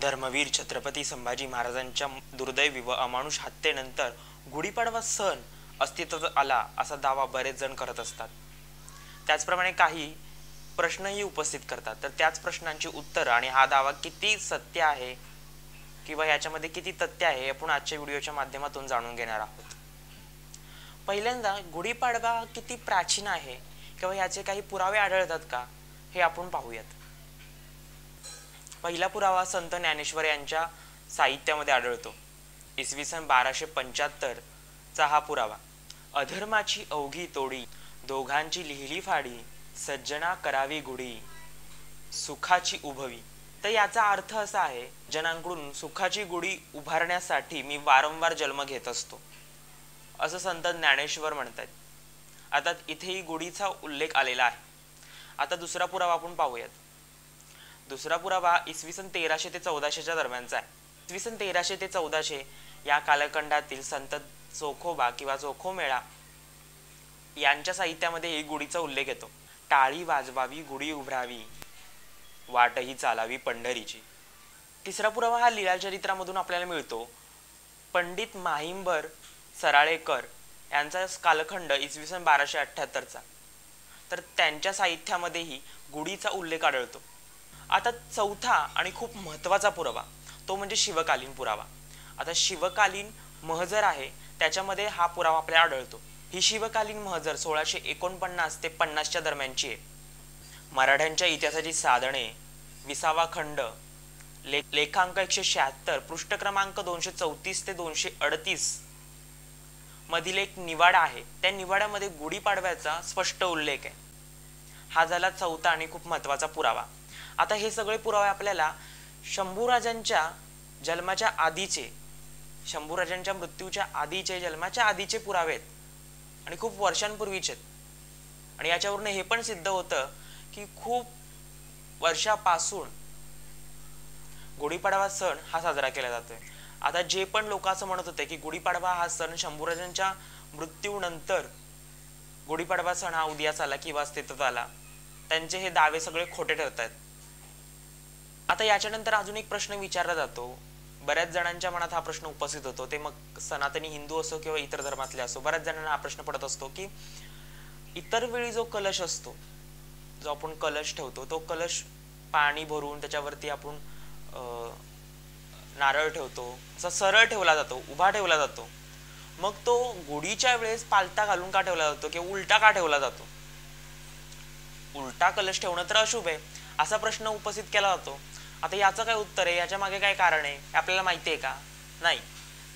धर्मवीर छत्रपती संभाजी महाराजांच्या दुर्दैवी व अमानुष हत्येनंतर गुढीपाडवा सण अस्तित्वात आला असा दावा बरेच जण करत असतात. त्याचप्रमाणे काही प्रश्नही उपस्थित करतात. तर त्याच प्रश्नांची उत्तर आणि हा दावा किती सत्य आहे किंवा याच्यामध्ये किती तथ्य आहे आपण आजच्या व्हिडिओच्या माध्यमातून जाणून घेणार आहोत. पहिल्यांदा गुढीपाडवा किती प्राचीन आहे किंवा याचे काही पुरावे आढळतात का हे आपण पाहूयात. पहिला पुरावा संत ज्ञानेश्वर यांच्या साहित्यामध्ये आढळतो. इसवी सन 1275 चा हा पुरावा. अधर्माची अवघी तोडी, दोघांची लिहिली फाडी, सज्जना करावी गुढी, सुखाची उभवी. तर याचा अर्थ असा आहे, जनांकडून सुखाची गुढी उभारण्यासाठी मी वारंवार जन्म घेत असतो असं संत ज्ञानेश्वर म्हणतात. आता इथेही गुढीचा उल्लेख आलेला आहे. आता दुसरा पुरावा आपण पाहूयात. दुसरा पुरावा इसवी सन 1300 ते 1400 दरम्यानचा आहे. इसवी सन 1300 ते 1400 या कालखंडातील संत चोखोबा किंवा चोखोमेळा यांच्या साहित्यामध्ये ही गुढीचा उल्लेख येतो. टाळी वाजवावी गुढी उभारावी, वाटही चालावी पंढरीची. तिसरा पुरावा हा लीळा चरित्रामधून आपल्याला मिळतो. पंडित माहिंबर सराळेकर यांचा कालखंड इसवी सन 1278 चा. तर त्यांच्या साहित्यामध्येही गुढीचा उल्लेख आढळतो. आता चौथा आणि खूप महत्त्वाचा पुरावा तो म्हणजे शिवकालीन पुरावा. आता शिवकालीन महजर आहे त्याच्यामध्ये हा पुरावा आपल्याला आढळतो. ही शिवकालीन महजर 1649 ते 50 दरम्यानची आहे. मराठ्यांच्या इतिहासाची साधने 20वा खंड लेखांक 176 पृष्ठ क्रमांक 234 ते 238 मधील एक निवाडा आहे. त्या निवाड्यामध्ये गुढीपाडव्याचा स्पष्ट उल्लेख आहे. हा झाला चौथा आणि खूप महत्त्वाचा पुरावा. आता हे सगळे पुरावे आपल्याला शंभूराजांच्या जन्माच्या आधीचे, शंभूराजांच्या मृत्यूच्या आधीचे, जन्माच्या आधीचे पुरावे आहेत आणि खूप वर्षांपूर्वीचे आहेत. आणि याच्यावरून हे पण सिद्ध होतं की खूप वर्षापासून गुढीपाडवा सण हा साजरा केला जातोय. आता जे पण लोक असं म्हणत होते की गुढीपाडवा हा सण शंभूराजांच्या मृत्यूनंतर गुढीपाडवा सण हा उदयास आला किंवा अस्तित्वात आला, त्यांचे हे दावे सगळे खोटे ठरतात. आता याच्यानंतर अजून एक प्रश्न विचारला जातो. बऱ्याच जणांच्या मनात हा प्रश्न उपस्थित होतो, ते मग सनातनी हिंदू असो किंवा इतर धर्मातले असो, बऱ्याच जणांना हा प्रश्न पडत असतो की इतर वेळी जो कलश असतो, जो आपण कलश ठेवतो, तो कलश पाणी भरून त्याच्यावरती आपण नारळ ठेवतो, असा सरळ ठेवला जातो, उभा ठेवला जातो. मग तो गुढीच्या वेळेस पालथा घालून का ठेवला जातो किंवा उलटा का ठेवला जातो? उलटा कलश ठेवणं तर अशुभ आहे असा प्रश्न उपस्थित केला जातो. आता याचं काय उत्तर आहे, याच्या मागे काय कारण आहे आपल्याला माहिती आहे का? नाही.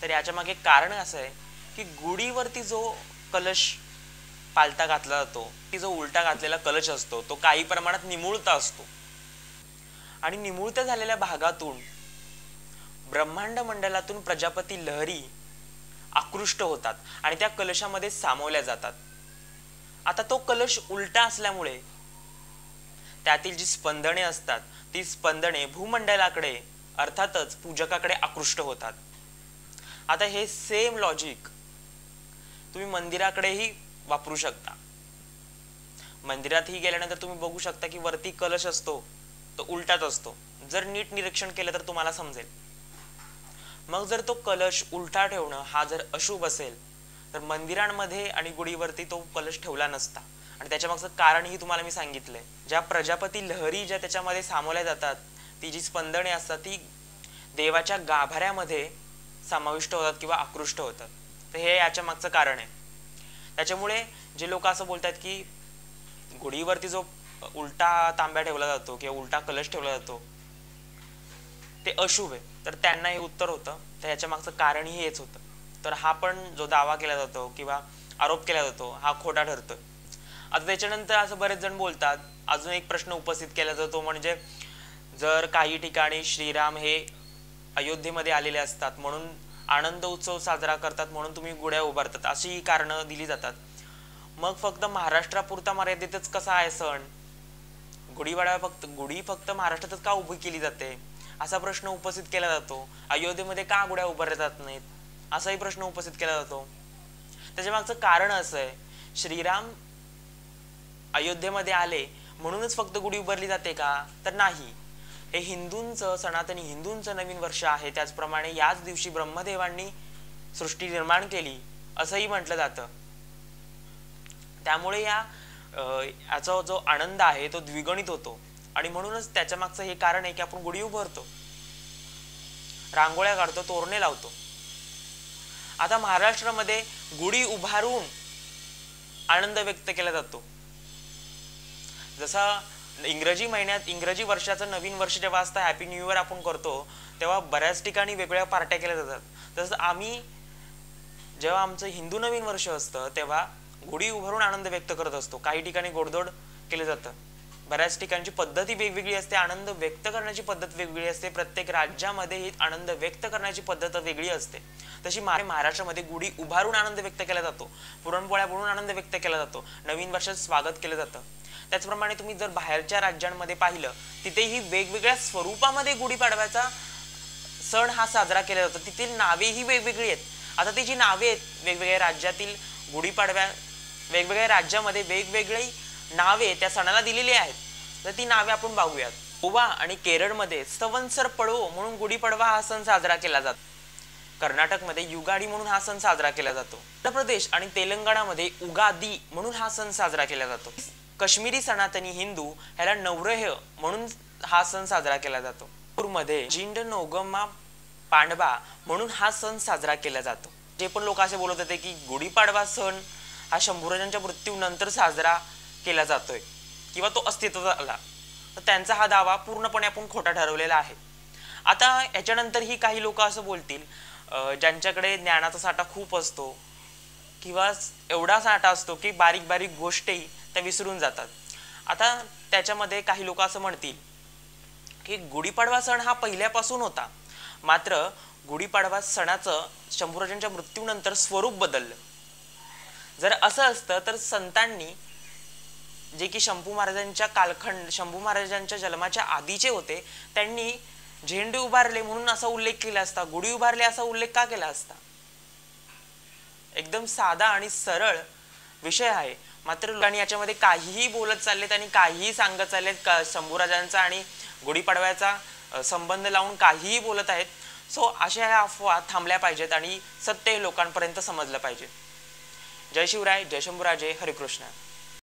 तर याच्या मागे कारण असं आहे की गुढीवरती जो कलश पालथा घातला जातो, की जो उलटा घातलेला कलश असतो, तो काही प्रमाणात निमुळता असतो आणि निमुळत्या झालेल्या भागातून ब्रह्मांड मंडलातून प्रजापती लहरी आकृष्ट होतात आणि त्या कलशामध्ये सामावल्या जातात. आता तो कलश उलटा असल्यामुळे त्यातील जी स्पंदने असतात, ती स्पंदने भूमंडलाकडे अर्थातच पूजकाकडे आकृष्ट होतात. आता हे सेम लॉजिक तुम्ही मंदिराकडेही वापरू शकता. मंदिरातही गेल्यानंतर तुम्ही बघू शकता की वरती कलश असतो तो उलटाच असतो. जर नीट निरीक्षण केलं तर तुम्हाला समजेल. मग जर तो कलश उलटा ठेवणं हा जर अशुभ असेल तर मंदिरांमध्ये आणि गुढीवरती तो कलश ठेवला नसता. आणि त्याच्या मागचं कारणही तुम्हाला मी सांगितलंय. ज्या प्रजापती लहरी ज्या त्याच्यामध्ये सामावल्या जातात, ती जी स्पंदने असतात ती देवाच्या गाभाऱ्यामध्ये समाविष्ट होतात किंवा आकृष्ट होतात. तर हे याच्या मागचं कारण आहे. त्याच्यामुळे जे लोक असं बोलतात की गुढीवरती जो उलटा तांब्या ठेवला जातो किंवा उलटा कलश ठेवला जातो ते अशुभ आहे, तर त्यांना हे उत्तर होतं. तर याच्या मागचं कारणही हेच होतं. तर हा पण जो दावा केला जातो किंवा आरोप केला जातो हा खोटा ठरतो. आता त्याच्यानंतर असं बरेच जण बोलतात, अजून एक प्रश्न उपस्थित केला जातो, म्हणजे जर काही ठिकाणी श्रीराम हे अयोध्येमध्ये आलेले असतात म्हणून आनंद उत्सव साजरा करतात म्हणून तुम्ही गुढ्या उभारतात, अशी कारणं दिली जातात. मग फक्त महाराष्ट्रापुरता मर्यादितच कसा आहे सण? गुढी फक्त महाराष्ट्रातच का उभी केली जाते असा प्रश्न उपस्थित केला जातो. अयोध्येमध्ये का गुढ्या उभारल्या जात नाहीत असाही प्रश्न उपस्थित केला जातो. त्याच्या मागचं कारण असं आहे, श्रीराम अयोध्येमध्ये आले म्हणूनच फक्त गुढी उभारली जाते का? तर नाही. हे हिंदूंचं, सनातनी हिंदूंचं नवीन वर्ष आहे. त्याचप्रमाणे याच दिवशी ब्रह्मदेवांनी सृष्टी निर्माण केली असंही म्हटलं जातं. त्यामुळे याचा जो आनंद आहे तो द्विगुणित होतो आणि म्हणूनच त्याच्या मागचं हे कारण आहे की आपण गुढी उभारतो, रांगोळ्या काढतो, तोरणे लावतो. आता महाराष्ट्रामध्ये गुढी उभारून आनंद व्यक्त केला जातो. जसा इंग्रजी महिन्यात, इंग्रजी वर्षाचं नवीन वर्ष जेव्हा असतं, हॅपी न्यू इयर आपण करतो, तेव्हा बऱ्याच ठिकाणी वेगवेगळ्या पार्ट्या केल्या जातात. तसंच आम्ही जेव्हा आमचं हिंदू नवीन वर्ष असतं तेव्हा गुढी उभारून आनंद व्यक्त करत असतो. काही ठिकाणी गोडधोड केलं जातं, बऱ्याच ठिकाणची पद्धती वेगवेगळी असते, आनंद व्यक्त करण्याची पद्धत वेगवेगळी असते. प्रत्येक राज्यामध्ये ही आनंद व्यक्त करण्याची पद्धत वेगळी असते. तशी महाराष्ट्रामध्ये गुढी उभारून आनंद व्यक्त केला जातो, पुरणपोळ्या बनवून आनंद व्यक्त केला जातो, नवीन वर्षाचं स्वागत केलं जातं. त्याचप्रमाणे तुम्ही जर बाहेरच्या राज्यांमध्ये पाहिलं, तिथेही वेगवेगळ्या स्वरूपामध्ये गुढीपाडव्याचा सण हा साजरा केला जातो. तिथील नावेही वेगवेगळी आहेत. आता ती जी नावे आहेत वेगवेगळ्या राज्यातील, गुढीपाडव्या वेगवेगळ्या राज्यामध्ये वेगवेगळी नावे त्या सणाला दिलेली आहेत. तर ती नावे आपण बघूयात. गोवा आणि केरळमध्ये संवत्सर पडवो म्हणून गुढीपाडवा हा सण साजरा केला जातो. कर्नाटकमध्ये युगाडी म्हणून हा सण साजरा केला जातो. उत्तर प्रदेश आणि तेलंगणामध्ये उगादी म्हणून हा सण साजरा केला जातो. काश्मीरी सनातनी हिंदू ह्याला नवरेह म्हणून हा सण साजरा केला जातो. मध्ये जिंड नोगमा पांडवा म्हणून हा सण साजरा केला जातो. जे पण लोक असे बोलत होते की गुढीपाडवा सण हा शंभूराजांच्या मृत्यूनंतर साजरा केला जातोय किंवा तो अस्तित्वात आला, तर त्यांचा हा दावा पूर्णपणे आपण खोटा ठरवलेला आहे. आता याच्यानंतर ही काही लोक असं बोलतील ज्यांच्याकडे ज्ञानाचा साठा खूप असतो किंवा एवढा साठा असतो की बारीक बारीक गोष्टी त्या विसरून जातात. आता त्याच्यामध्ये काही लोक असं म्हणतील की गुढीपाडवा सण हा पहिल्यापासून होता, मात्र गुढीपाडवा सणाचं शंभूराजांच्या मृत्यूनंतर स्वरूप बदललं. जर असं असतं तर संतांनी जे की शंभू महाराजांच्या जन्माच्या आधीचे होते, त्यांनी झेंडे उभारले म्हणून असा उल्लेख केला असता, गुढी उभारले असा उल्लेख का केला असता? एकदम साधा आणि सरळ विषय आहे. मात्र लोकांनी याच्यामध्ये काहीही बोलत चाललेत आणि काहीही सांगत चाललेत, शंभूराजांचा आणि गुढीपाडव्याचा संबंध लावून काहीही बोलत आहेत. सो अशा ह्या अफवा थांबल्या पाहिजेत आणि सत्य लोकांपर्यंत समजलं पाहिजे. जय शिवराय, जय शंभूराजे, हरे कृष्ण.